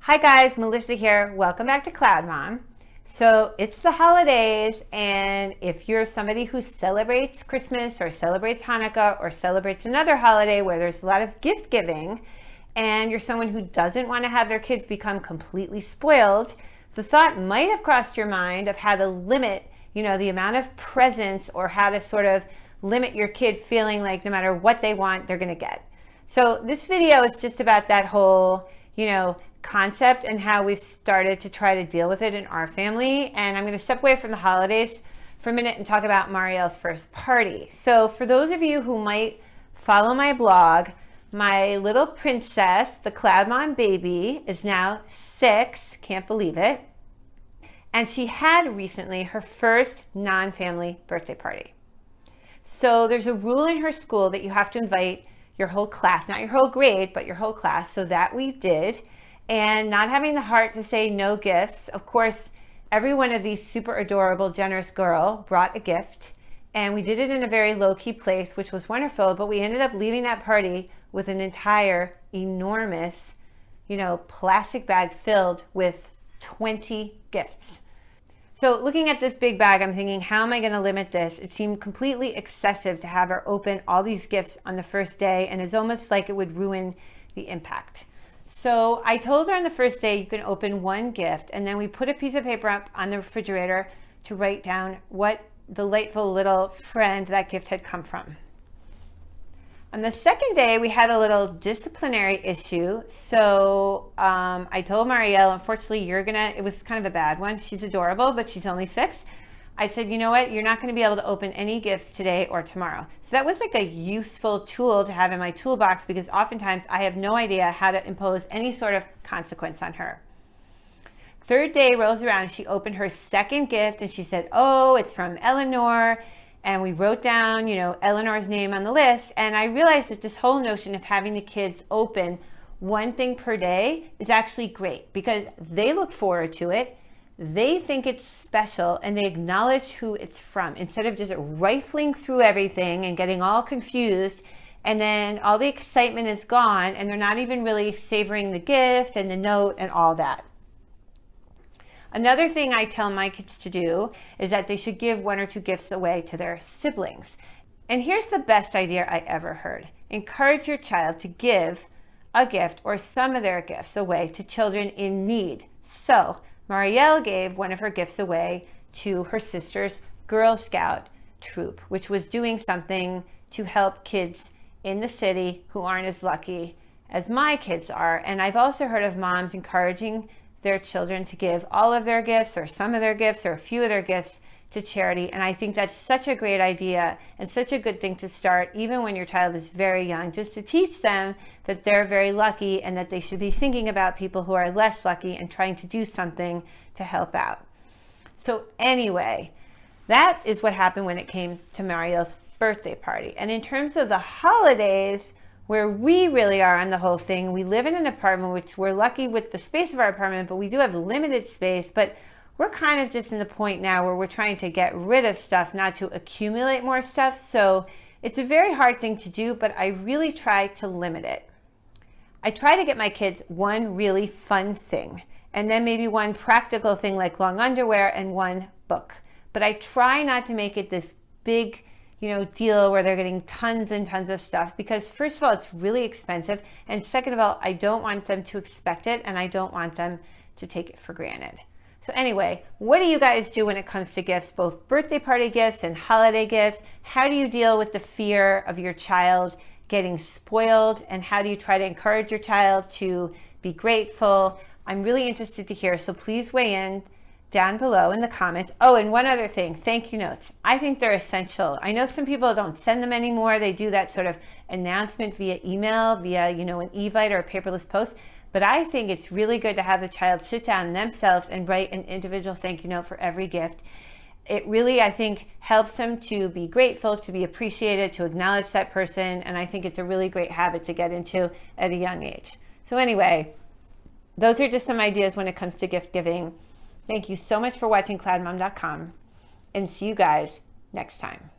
Hi guys, Melissa here. Welcome back to CloudMom. So it's the holidays, and if you're somebody who celebrates Christmas or celebrates Hanukkah or celebrates another holiday where there's a lot of gift giving, and you're someone who doesn't want to have their kids become completely spoiled, the thought might have crossed your mind of how to limit, the amount of presents, or how to sort of limit your kid feeling like no matter what they want, they're going to get. So this video is just about that whole, concept and how we've started to try to deal with it in our family. And I'm going to step away from the holidays for a minute and talk about Marielle's first party. So for those of you who might follow my blog, my little princess, the CloudMom baby, is now 6. Can't believe it. And she had recently her first non-family birthday party. So there's a rule in her school that you have to invite your whole class, not your whole grade, but your whole class. So that we did. And not having the heart to say no gifts, of course, every one of these super adorable, generous girl brought a gift. And we did it in a very low-key place, which was wonderful. But we ended up leaving that party with an entire enormous, plastic bag filled with 20 gifts. So looking at this big bag, I'm thinking, how am I going to limit this? It seemed completely excessive to have her open all these gifts on the first day, and it's almost like it would ruin the impact. So I told her on the first day you can open one gift, and then we put a piece of paper up on the refrigerator to write down what delightful little friend that gift had come from. On the second day, we had a little disciplinary issue. So I told Marielle, unfortunately, it was kind of a bad one. She's adorable, but she's only 6. I said, you know what? You're not going to be able to open any gifts today or tomorrow. So that was like a useful tool to have in my toolbox, because oftentimes I have no idea how to impose any sort of consequence on her. Third day rolls around, she opened her second gift and she said, oh, it's from Eleanor. And we wrote down, Eleanor's name on the list. And I realized that this whole notion of having the kids open one thing per day is actually great, because they look forward to it. They think it's special and they acknowledge who it's from, instead of just rifling through everything and getting all confused, and then all the excitement is gone and they're not even really savoring the gift and the note and all that. Another thing I tell my kids to do is that they should give 1 or 2 gifts away to their siblings. And here's the best idea I ever heard. Encourage your child to give a gift or some of their gifts away to children in need. So Marielle gave one of her gifts away to her sister's Girl Scout troop, which was doing something to help kids in the city who aren't as lucky as my kids are. And I've also heard of moms encouraging their children to give all of their gifts or some of their gifts or a few of their gifts to charity. And I think that's such a great idea and such a good thing to start, even when your child is very young, just to teach them that they're very lucky and that they should be thinking about people who are less lucky and trying to do something to help out. So anyway, that is what happened when it came to Marielle's birthday party. And in terms of the holidays, where we really are on the whole thing, we live in an apartment, which we're lucky with the space of our apartment, but we do have limited space. But we're kind of just in the point now where we're trying to get rid of stuff, not to accumulate more stuff. So it's a very hard thing to do, but I really try to limit it. I try to get my kids one really fun thing, and then maybe one practical thing like long underwear and one book. But I try not to make it this big, deal where they're getting tons and tons of stuff, because first of all, it's really expensive. And second of all, I don't want them to expect it, and I don't want them to take it for granted. So anyway, what do you guys do when it comes to gifts, both birthday party gifts and holiday gifts? How do you deal with the fear of your child getting spoiled? And how do you try to encourage your child to be grateful? I'm really interested to hear, so please weigh in down below in the comments. Oh, and one other thing, thank you notes. I think they're essential. I know some people don't send them anymore. They do that sort of announcement via email, via, an e-vite or a paperless post. But I think it's really good to have the child sit down themselves and write an individual thank you note for every gift. It really, I think, helps them to be grateful, to be appreciated, to acknowledge that person. And I think it's a really great habit to get into at a young age. So anyway, those are just some ideas when it comes to gift giving. Thank you so much for watching CloudMom.com, and see you guys next time.